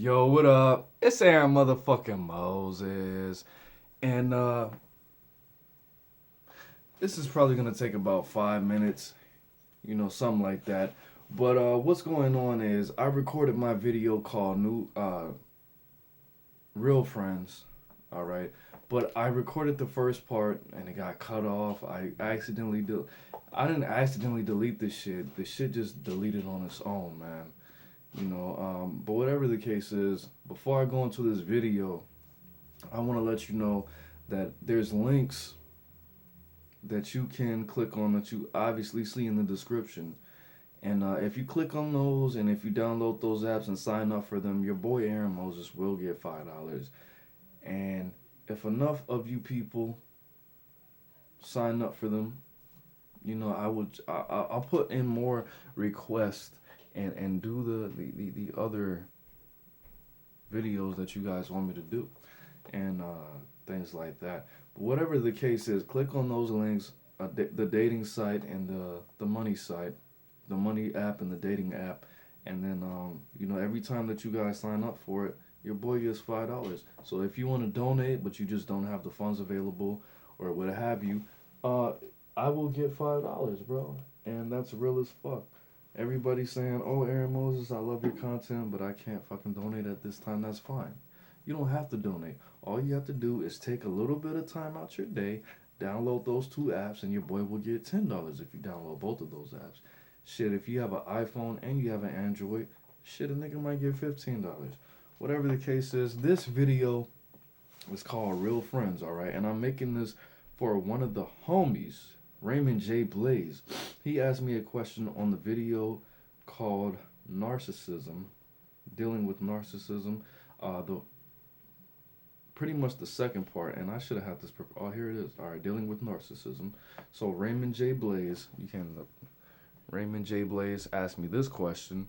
Yo, what up? It's Aaron motherfucking Moses. And this is probably gonna take about 5 minutes, something like that. But what's going on is I recorded my video called New Real Friends. Alright. But I recorded the first part and it got cut off. I didn't accidentally delete this shit. The shit just deleted on its own, man. But whatever the case is, before I go into this video, I want to let you know that there's links that you can click on that you obviously see in the description. And if you click on those and if you download those apps and sign up for them, your boy Aaron Moses will get $5. And if enough of you people sign up for them, I'll put in more requests and do the other videos that you guys want me to do and things like that. But whatever the case is, click on those links, the dating site and the money site, the money app and the dating app, and then every time that you guys sign up for it, your boy gets $5. So if you want to donate but you just don't have the funds available or what have you, I will get $5, bro, and that's real as fuck. Everybody's saying, "Oh, Aaron Moses, I love your content, but I can't fucking donate at this time." That's fine. You don't have to donate. All you have to do is take a little bit of time out your day, download those two apps, and your boy will get $10 if you download both of those apps. Shit, if you have an iPhone and you have an Android, shit, a nigga might get $15. Whatever the case is, this video is called Real Friends, alright? And I'm making this for one of the homies, Raymond J. Blaze. He asked me a question on the video called Narcissism, dealing with narcissism. The pretty much the second part, and I should have had this. Oh, here it is. All right, dealing with narcissism. So Raymond J. Blaze, Raymond J. Blaze asked me this question,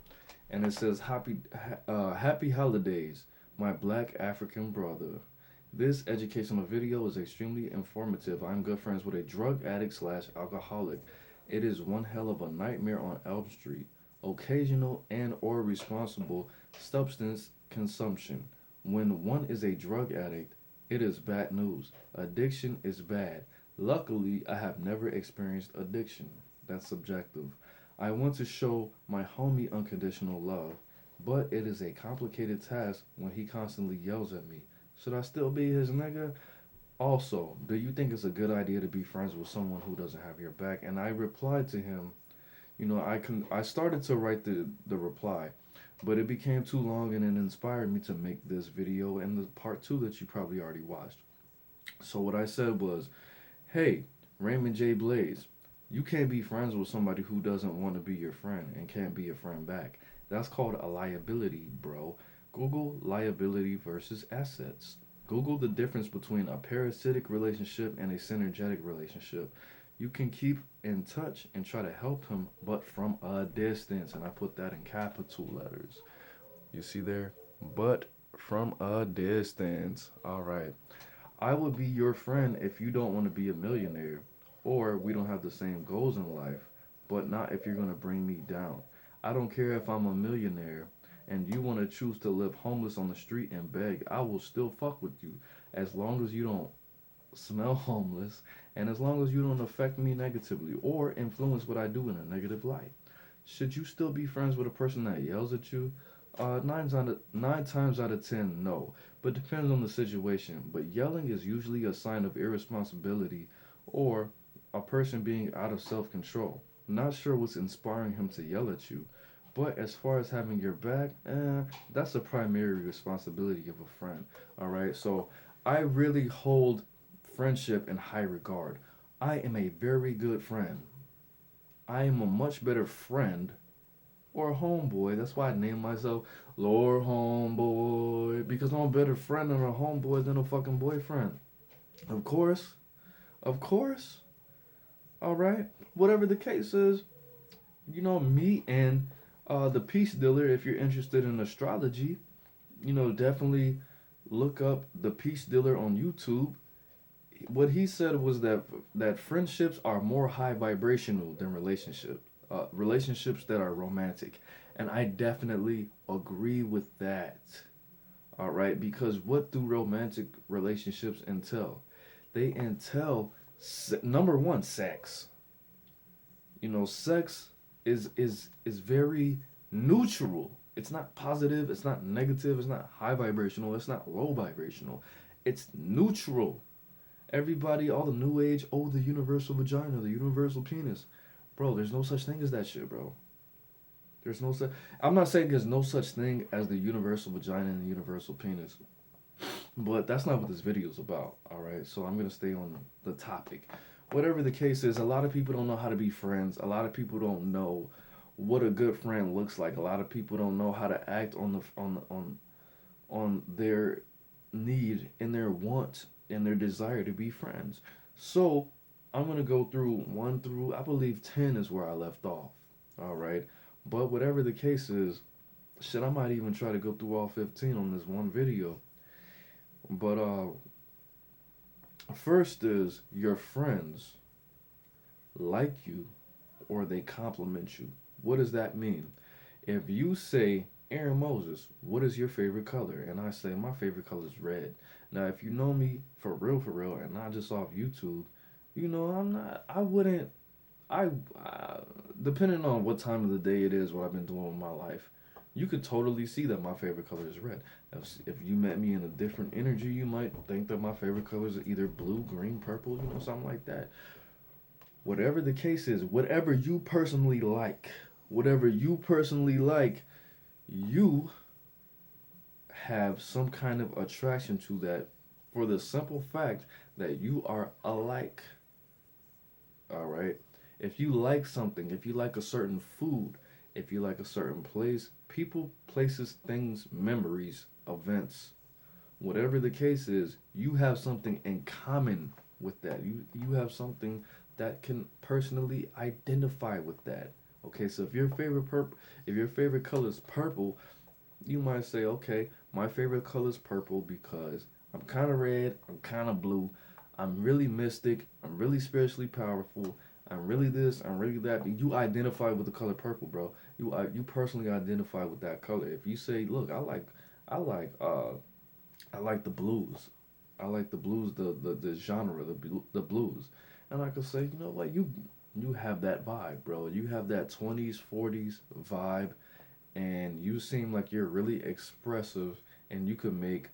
and it says, "Happy holidays, my Black African brother. This educational video is extremely informative. I'm good friends with a drug addict slash alcoholic. It is one hell of a nightmare on Elm Street. Occasional and or responsible substance consumption. When one is a drug addict, it is bad news. Addiction is bad. Luckily, I have never experienced addiction. That's subjective. I want to show my homie unconditional love, but it is a complicated task when he constantly yells at me. Should I still be his nigga? Also, do you think it's a good idea to be friends with someone who doesn't have your back?" And I replied to him, I started to write the reply, but it became too long and it inspired me to make this video and the part two that you probably already watched. So what I said was, "Hey, Raymond J. Blaze, you can't be friends with somebody who doesn't want to be your friend and can't be a friend back. That's called a liability, bro. Google liability versus assets. Google the difference between a parasitic relationship and a synergetic relationship. You can keep in touch and try to help him, but from a distance." And I put that in capital letters. You see there? But from a distance. All right. "I will be your friend if you don't want to be a millionaire, or we don't have the same goals in life, but not if you're going to bring me down. I don't care if I'm a millionaire and you want to choose to live homeless on the street and beg. I will still fuck with you as long as you don't smell homeless and as long as you don't affect me negatively or influence what I do in a negative light. Should you still be friends with a person that yells at you? Nine times out of 10, no. But depends on the situation. But yelling is usually a sign of irresponsibility or a person being out of self-control. Not sure what's inspiring him to yell at you. But as far as having your back, that's a primary responsibility of a friend. All right. So I really hold friendship in high regard. I am a very good friend. I am a much better friend or a homeboy. That's why I named myself Lord Homeboy, because I'm a better friend and a homeboy than a fucking boyfriend. Of course, of course. All right. Whatever the case is, me and the peace dealer. If you're interested in astrology, definitely look up the peace dealer on YouTube. What he said was that friendships are more high vibrational than relationships that are romantic, and I definitely agree with that. All right, because what do romantic relationships entail? They entail number one, sex. You know, sex is very neutral. It's not positive, it's not negative, it's not high vibrational, it's not low vibrational. It's neutral. Everybody, all the new age, oh, the universal vagina, the universal penis. Bro, there's no such thing as that shit, bro. There's no such. I'm not saying there's no such thing as the universal vagina and the universal penis, but that's not what this video is about. All right, so I'm gonna stay on the topic. Whatever the case is, a lot of people don't know how to be friends. A lot of people don't know what a good friend looks like. A lot of people don't know how to act on on their need and their want and their desire to be friends. So I'm gonna go through 1 through, I believe, 10 is where I left off. All right, but whatever the case is, shit, I might even try to go through all 15 on this one video. But first is your friends like you or they compliment you. What does that mean? If you say, Aaron Moses, what is your favorite color? And I say, my favorite color is red. Now, if you know me for real, and not just off YouTube, you know, I wouldn't, depending on what time of the day it is, what I've been doing with my life, you could totally see that my favorite color is red. If you met me in a different energy, you might think that my favorite colors are either blue, green, purple, you know, something like that. Whatever the case is, whatever you personally like, you have some kind of attraction to that for the simple fact that you are alike. All right? If you like something, if you like a certain food, if you like a certain place, people, places, things, memories, events, whatever the case is, you have something in common with that. You have something that can personally identify with that. Okay, so if your favorite color is purple, you might say, okay, my favorite color is purple because I'm kind of red, I'm kind of blue, I'm really mystic, I'm really spiritually powerful, I'm really this, I'm really that. You identify with the color purple, bro. You personally identify with that color. If you say, look, I like I like the blues. I like the blues, the genre, the blues. And I could say, you know what, you have that vibe, bro. You have that 20s, 40s vibe, and you seem like you're really expressive, and you could make,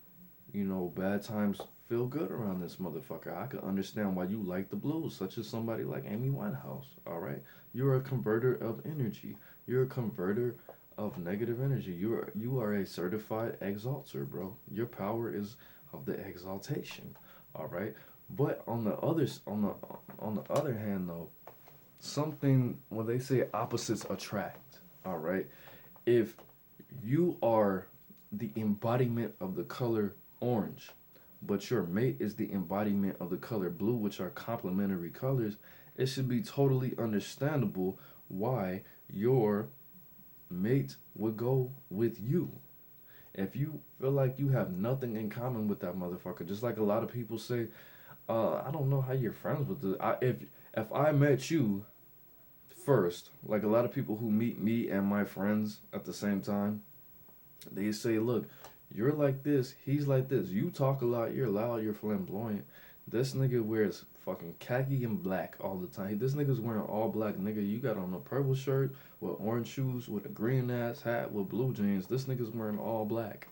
you know, bad times feel good around this motherfucker. I could understand why you like the blues, such as somebody like Amy Winehouse. All right, you're a converter of energy. You're a converter of negative energy. You are a certified exalter, bro. Your power is of the exaltation. All right, but on the other hand, though, something when they say opposites attract. All right, if you are the embodiment of the color orange, but your mate is the embodiment of the color blue, which are complementary colors, it should be totally understandable why your mate would go with you. If you feel like you have nothing in common with that motherfucker, just like a lot of people say, I don't know how you're friends with the. If I met you first, like a lot of people who meet me and my friends at the same time, they say, look, you're like this, he's like this. You talk a lot, you're loud, you're flamboyant. This nigga wears fucking khaki and black all the time. This nigga's wearing all black, nigga. You got on a purple shirt with orange shoes with a green ass hat with blue jeans. This nigga's wearing all black.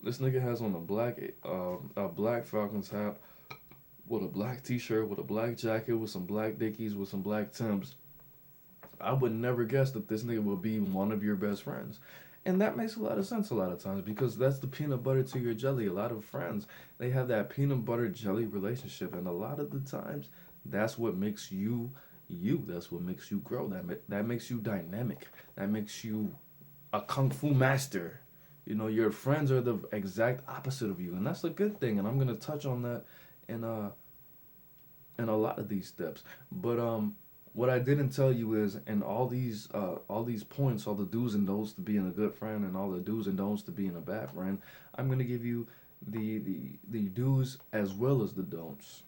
This nigga has on a black Falcons hat with a black t-shirt, with a black jacket, with some black Dickies, with some black Timbs. I would never guess that this nigga would be one of your best friends. And that makes a lot of sense a lot of times because that's the peanut butter to your jelly. A lot of friends, they have that peanut butter jelly relationship. And a lot of the times, that's what makes you you. That's what makes you grow. That makes you dynamic. That makes you a kung fu master. You know, your friends are the exact opposite of you. And that's a good thing. And I'm going to touch on that in a lot of these steps. But what I didn't tell you is, in all these points, all the do's and don'ts to being a good friend, and all the do's and don'ts to being a bad friend, I'm gonna give you the do's as well as the don'ts,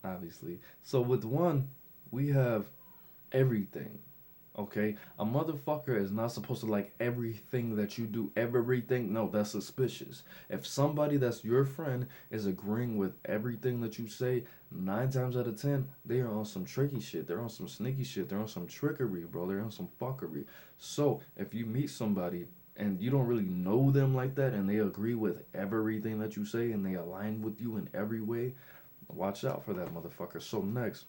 obviously. So with one, we have everything. Okay, a motherfucker is not supposed to like everything that you do. Everything, no, that's suspicious. If somebody that's your friend is agreeing with everything that you say, 9 times out of 10, they are on some tricky shit. They're on some sneaky shit. They're on some trickery, bro. They're on some fuckery. So if you meet somebody and you don't really know them like that, and they agree with everything that you say, and they align with you in every way, watch out for that motherfucker. So next.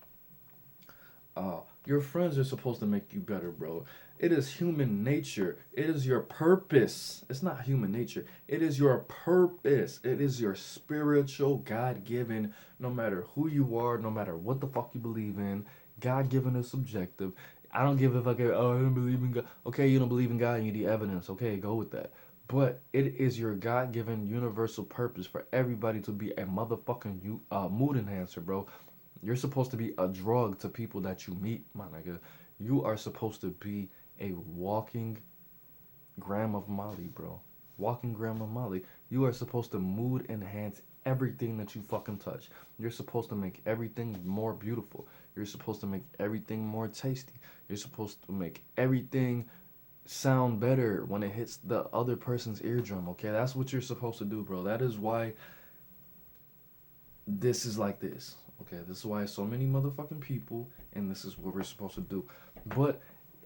Your friends are supposed to make you better, bro. It is human nature. It is your purpose. It's not human nature. It is your purpose. It is your spiritual, God given, no matter who you are, no matter what the fuck you believe in. God given is subjective. I don't give a fuck. Oh, I don't believe in God. Okay, you don't believe in God and you need evidence. Okay, go with that. But it is your God given universal purpose for everybody to be a motherfucking mood enhancer, bro. You're supposed to be a drug to people that you meet, my nigga. You are supposed to be a walking gram of Molly, bro. Walking gram of Molly. You are supposed to mood enhance everything that you fucking touch. You're supposed to make everything more beautiful. You're supposed to make everything more tasty. You're supposed to make everything sound better when it hits the other person's eardrum, okay? That's what you're supposed to do, bro. That is why this is like this. Okay, this is why so many motherfucking people, and this is what we're supposed to do. But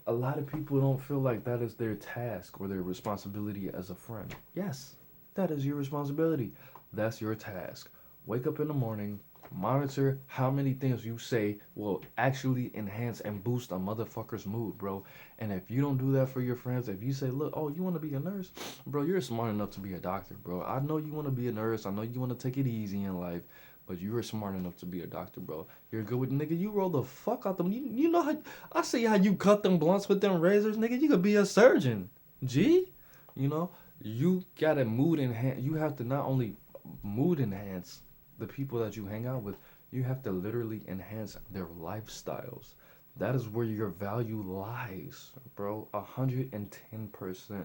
a lot of people don't feel like that is their task or their responsibility as a friend. Yes, that is your responsibility. That's your task. Wake up in the morning, monitor how many things you say will actually enhance and boost a motherfucker's mood, bro. And if you don't do that for your friends, if you say, look, oh, you want to be a nurse? Bro, you're smart enough to be a doctor, bro. I know you want to be a nurse. I know you want to take it easy in life. But you were smart enough to be a doctor, bro. You're good with nigga. You roll the fuck out them. You know how I see how you cut them blunts with them razors, nigga. You could be a surgeon, G. You know you gotta mood enhance. You have to not only mood enhance the people that you hang out with. You have to literally enhance their lifestyles. That is where your value lies, bro. 110%.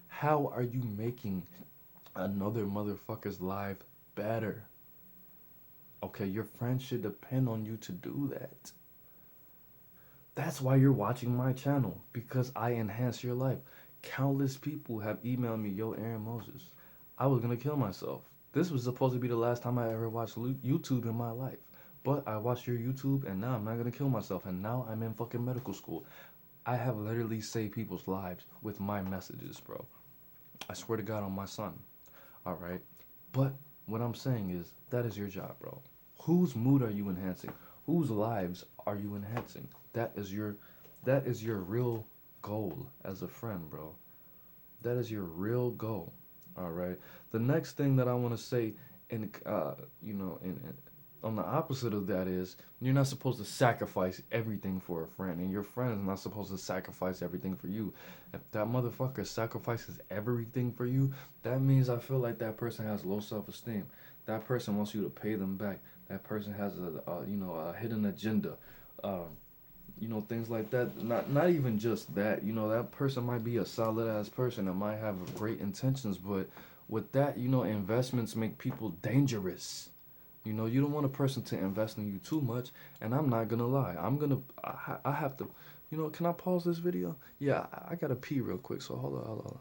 How are you making another motherfucker's life better? Okay, your friends should depend on you to do that. That's why you're watching my channel, because I enhance your life. Countless people have emailed me, yo, AaroniMoses, I was gonna kill myself. This was supposed to be the last time I ever watched YouTube in my life. But I watched your YouTube and now I'm not gonna kill myself. And now I'm in fucking medical school. I have literally saved people's lives with my messages, bro. I swear to God on my son. Alright? But what I'm saying is, that is your job, bro. Whose mood are you enhancing? Whose lives are you enhancing? That is your real goal as a friend, bro. That is your real goal. All right. The next thing that I want to say, in on the opposite of that is, you're not supposed to sacrifice everything for a friend, and your friend is not supposed to sacrifice everything for you. If that motherfucker sacrifices everything for you, that means I feel like that person has low self-esteem. That person wants you to pay them back. That person has a hidden agenda. Things like that. Not even just that. That person might be a solid ass person and might have great intentions, but with that, investments make people dangerous. You don't want a person to invest in you too much. And I'm not gonna lie. I have to. Can I pause this video? Yeah, I gotta pee real quick. So hold on.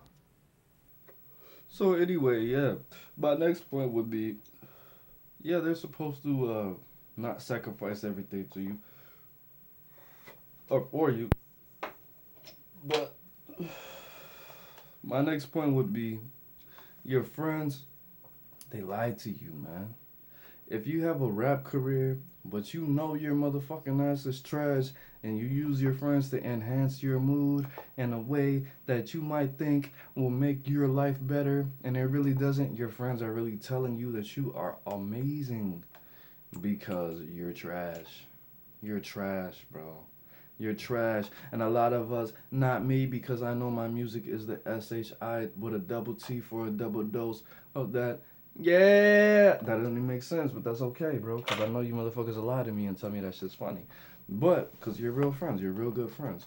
So anyway, yeah. My next point would be, yeah, they're supposed to not sacrifice everything to you or for you. But my next point would be, your friends, they lied to you, man. If you have a rap career, but you know your motherfucking ass is trash, and you use your friends to enhance your mood in a way that you might think will make your life better, and it really doesn't, your friends are really telling you that you are amazing because you're trash. You're trash, bro. You're trash. And a lot of us, not me, because I know my music is the SHI with a double T for a double dose of that. Yeah, that doesn't even make sense, but that's okay, bro, because I know you motherfuckers will lie to me and tell me that shit's funny. But, because you're real friends, you're real good friends.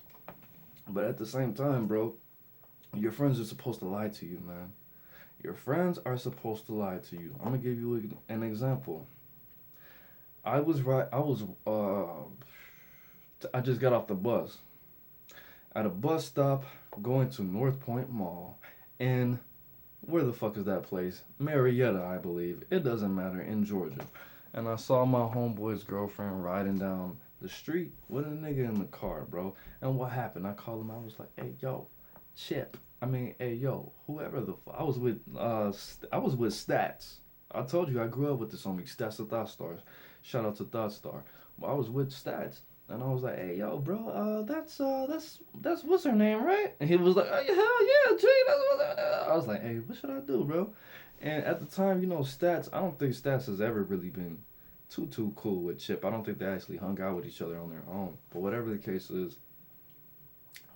But at the same time, bro, your friends are supposed to lie to you, man. Your friends are supposed to lie to you. I'm going to give you an example. I just got off the bus. at a bus stop going to North Point Mall. And where the fuck is that place? Marietta, I believe. It doesn't matter, in Georgia. And I saw my homeboy's girlfriend riding down the street with a nigga in the car, bro. And what happened? I called him. I was like, "Hey, yo, Chip. I mean, hey, yo, whoever the fuck." I was with Stats. I told you I grew up with this homie, Stats the Thought Stars. Shout out to Thought Star. Well, I was with Stats. And I was like, "Hey, yo, bro, that's what's her name, right?" And he was like, "Oh, hell yeah, G, that's what's her name." I was like, "Hey, what should I do, bro?" And at the time, Stats. I don't think Stats has ever really been too cool with Chip. I don't think they actually hung out with each other on their own. But whatever the case is,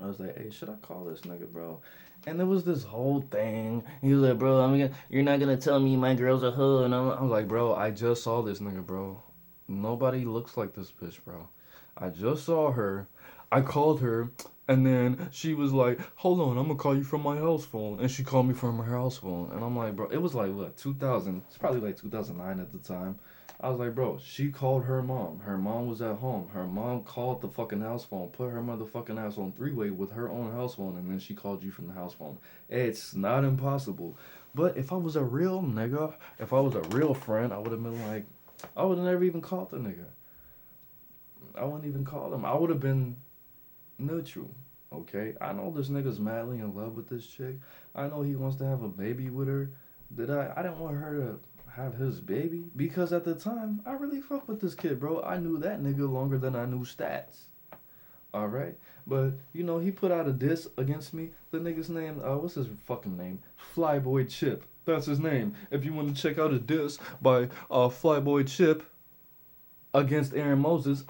I was like, "Hey, should I call this nigga, bro?" And there was this whole thing. He was like, "Bro, you're not gonna tell me my girl's a hoe." And I was like, "Bro, I just saw this nigga, bro. Nobody looks like this bitch, bro. I just saw her. I called her, and then she was like, 'Hold on, I'm gonna call you from my house phone.' And she called me from her house phone. And I'm like, bro, it was like, what, 2000? It's probably like 2009 at the time. I was like, bro, she called her mom. Her mom was at home. Her mom called the fucking house phone, put her motherfucking ass on three-way with her own house phone, and then she called you from the house phone. It's not impossible. But if I was a real nigga, if I was a real friend, I would have been like, I would have never even called the nigga. I wouldn't even call him. I would have been neutral. Okay? I know this nigga's madly in love with this chick. I know he wants to have a baby with her. I didn't want her to have his baby because at the time I really fuck with this kid, bro. I knew that nigga longer than I knew Stats. Alright? But he put out a diss against me. The nigga's name, what's his fucking name? Flyboy Chip. That's his name. If you want to check out a diss by Flyboy Chip against AaroniMoses,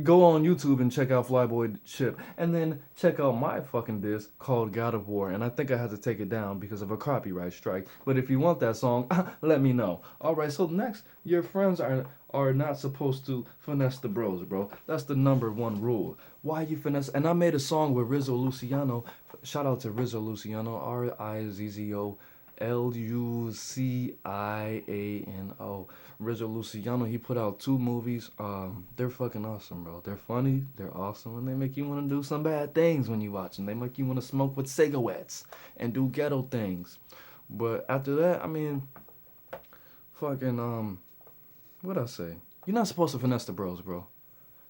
go on YouTube and check out Flyboy Chip. And then check out my fucking disc called God of War. And I think I had to take it down because of a copyright strike. But if you want that song, let me know. Alright, so next, your friends are not supposed to finesse the bros, bro. That's the number one rule. Why you finesse? And I made a song with Rizzo Luciano. Shout out to Rizzo Luciano, Rizzo Luciano. Rizzo Luciano, he put out 2 movies. They're fucking awesome, bro. They're funny, they're awesome, and they make you want to do some bad things when you watch them. They make you want to smoke with cigarettes and do ghetto things. But after that, I mean, fucking, what I say? You're not supposed to finesse the bros, bro.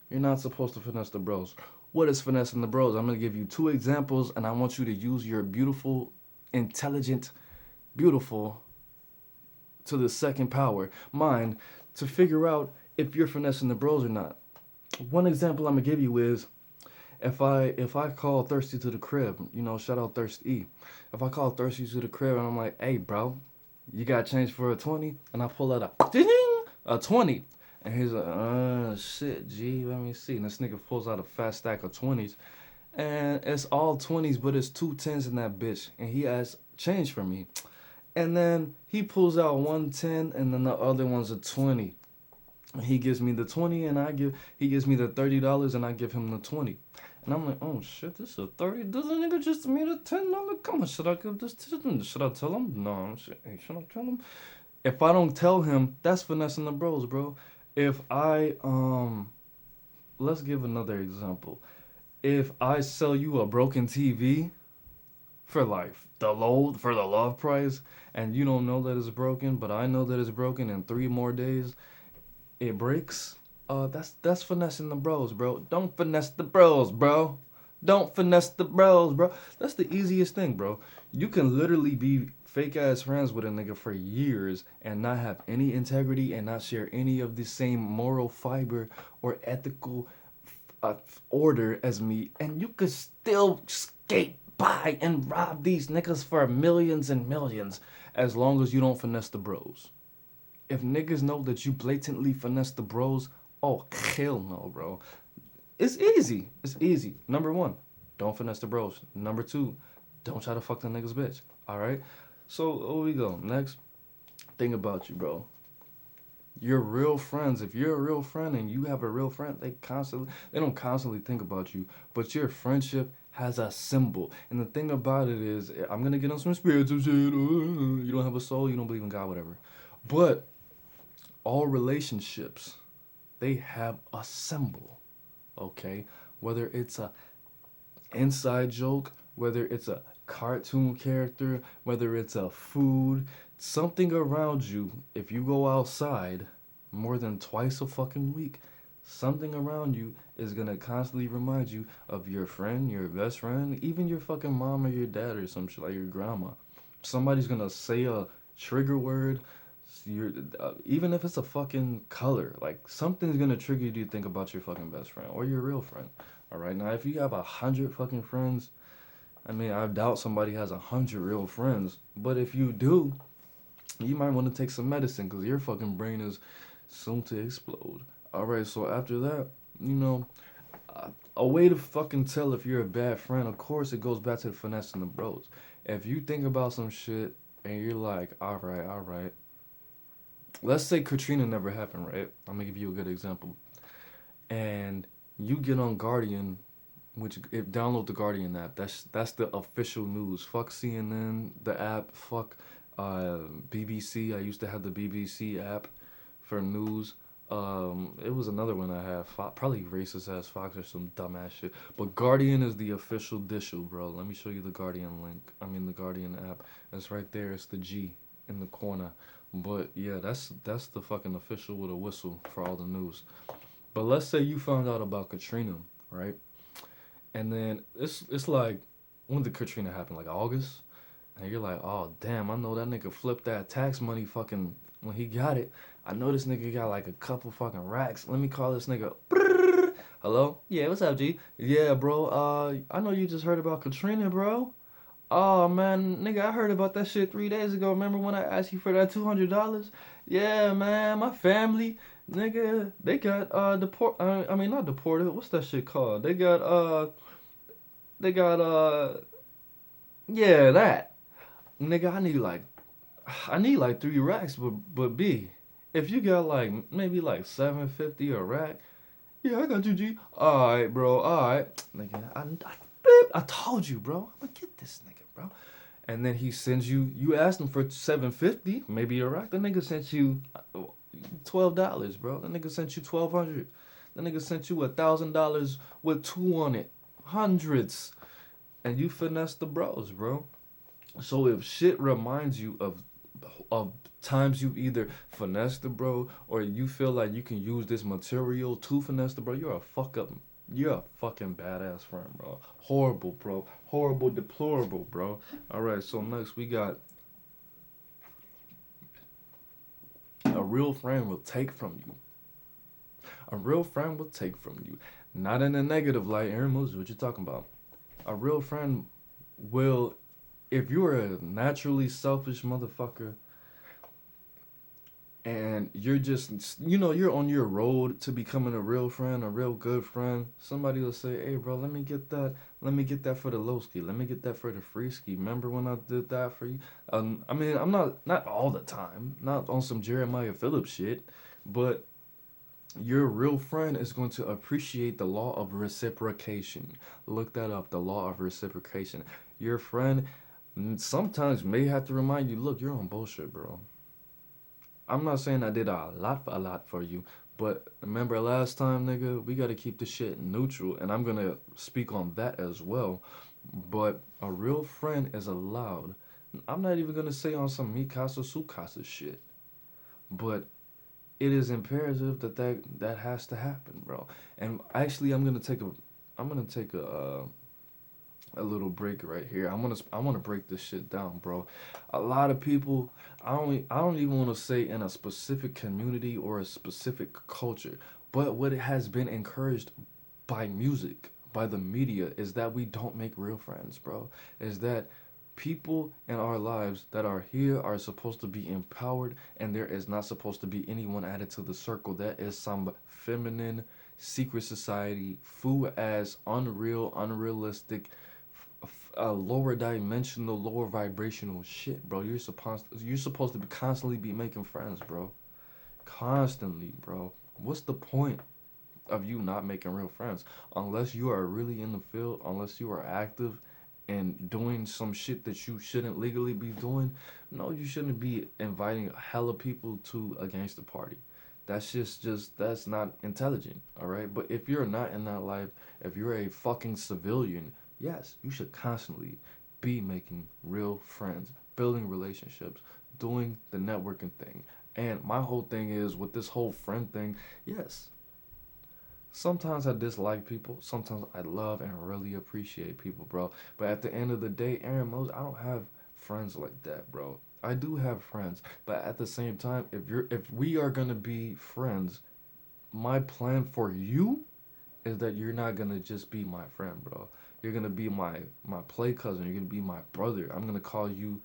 You're not supposed to finesse the bros. What is finessing the bros? I'm going to give you 2 examples, and I want you to use your beautiful, intelligent, beautiful to the second power mind to figure out if you're finessing the bros or not. One example I'm gonna give you is if I call Thirsty to the crib, shout out Thirsty. If I call Thirsty to the crib and I'm like, "Hey, bro, you got change for a 20?" And I pull out a 20, and he's like, shit, G, let me see. And this nigga pulls out a fat stack of 20s, and it's all 20s, but it's 2 10s in that bitch, and he has change for me. And then he pulls out 110, and then the other one's a 20. He gives me the 20, and he gives me the $30, and I give him the 20. And I'm like, "Oh shit, this is a 30. Doesn't nigga just made a $10? Come on, should I give this to him? Should I tell him? No, should I tell him?" If I don't tell him, that's finessing the bros, bro. If I let's give another example. If I sell you a broken TV for like the love price, and you don't know that it's broken, but I know that it's broken, in 3 more days it breaks, that's finessing the bros, bro. Don't finesse the bros, bro. Don't finesse the bros, bro. That's the easiest thing, bro. You can literally be fake ass friends with a nigga for years and not have any integrity and not share any of the same moral fiber or ethical order as me, and you could still skate by and rob these niggas for millions and millions as long as you don't finesse the bros. If niggas know that you blatantly finesse the bros, oh, hell no, bro. It's easy. It's easy. Number 1, don't finesse the bros. Number 2, don't try to fuck the nigga's bitch. Alright? So, here we go. Next thing about you, bro. Your real friends, if you're a real friend and you have a real friend, they don't constantly think about you, but your friendship has a symbol. And the thing about it is, I'm gonna get on some spiritual shit. You don't have a soul, you don't believe in God, whatever. But all relationships, they have a symbol. Okay? Whether it's a inside joke, whether it's a cartoon character, whether it's a food, something around you, if you go outside more than twice a fucking week, something around you is gonna constantly remind you of your friend, your best friend, even your fucking mom or your dad or some shit, like your grandma. Somebody's gonna say a trigger word. Even if it's a fucking color, like something's gonna trigger you to think about your fucking best friend or your real friend. All right, now if you have 100 fucking friends, I mean, I doubt somebody has 100 real friends, but if you do, you might want to take some medicine because your fucking brain is soon to explode. All right, so after that, you know, a way to fucking tell if you're a bad friend, of course, it goes back to the finesse and the bros. If you think about some shit and you're like, all right. Let's say Katrina never happened, right? I'm gonna give you a good example. And you get on Guardian, which download the Guardian app. That's the official news. Fuck CNN, the app. Fuck BBC. I used to have the BBC app for news. It was another one I had. Probably racist ass Fox or some dumbass shit. But Guardian is the official dishu, bro. Let me show you the Guardian link. I mean the Guardian app. It's right there. It's the G in the corner. But yeah, that's the fucking official with a whistle for all the news. But let's say you found out about Katrina, right? And then it's like, when did Katrina happen? Like August? And you're like, oh damn, I know that nigga flipped that tax money fucking when he got it. I know this nigga got like a couple fucking racks. Let me call this nigga. Hello? Yeah, what's up, G? Yeah, bro. I know you just heard about Katrina, bro. Oh man, nigga, I heard about that shit 3 days ago. Remember when I asked you for that $200? Yeah, man, my family, nigga, they got I mean not deported. What's that shit called? They got yeah, that. Nigga, I need like 3 racks, but B, if you got like maybe like 750 a rack, yeah, I got you, G. All right, bro. All right, nigga, I told you, bro. I'm gonna get this nigga, bro. And then he sends you. You asked him for 750, maybe a rack. The nigga sent you $12, bro. The nigga sent you 1,200. The nigga sent you $1,000 with two on it, hundreds, and you finesse the bros, bro. So if shit reminds you of times you either finesse the bro or you feel like you can use this material to finesse the bro, you're a fucking badass friend, bro. Horrible, bro. Horrible, deplorable, bro. All right, so next we got a real friend will take from you. A real friend will take from you. Not in a negative light, AaroniMoses, what you talking about? A real friend will, if you're a naturally selfish motherfucker and you're just, you're on your road to becoming a real friend, a real good friend, somebody will say, hey bro, let me get that for the low ski, let me get that for the free ski. Remember when I did that for you? I mean, I'm not all the time, not on some Jeremiah Phillips shit, but your real friend is going to appreciate the law of reciprocation. Look that up, the law of reciprocation. Your friend sometimes may have to remind you, look, you're on bullshit, bro. I'm not saying I did a lot for you, but remember last time, nigga, we gotta keep the shit neutral, and I'm gonna speak on that as well. But a real friend is allowed. I'm not even gonna say on some Mikasa Sukasa shit, but it is imperative that has to happen, bro. And actually, I'm gonna take a little break right here. I want to break this shit down, bro. A lot of people, I don't even want to say in a specific community or a specific culture, but what it has been encouraged by music, by the media, is that we don't make real friends, bro. Is that people in our lives that are here are supposed to be empowered, and there is not supposed to be anyone added to the circle that is some feminine secret society, foo ass, unrealistic, lower dimensional, lower vibrational shit, bro. You're supposed to be constantly be making friends, bro. Constantly, bro. What's the point of you not making real friends unless you are really in the field, unless you are active and doing some shit that you shouldn't legally be doing? No, you shouldn't be inviting hella people to a gangster party. That's just that's not intelligent, all right? But if you're not in that life, if you're a fucking civilian, yes, you should constantly be making real friends, building relationships, doing the networking thing. And my whole thing is with this whole friend thing, yes, sometimes I dislike people. Sometimes I love and really appreciate people, bro. But at the end of the day, Aaron Moses, I don't have friends like that, bro. I do have friends, but at the same time, if we are gonna be friends, my plan for you is that you're not gonna just be my friend, bro. You're gonna be my play cousin. You're gonna be my brother. I'm gonna call you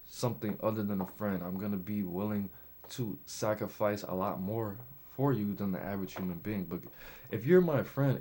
something other than a friend. I'm gonna be willing to sacrifice a lot more for you than the average human being. But if you're my friend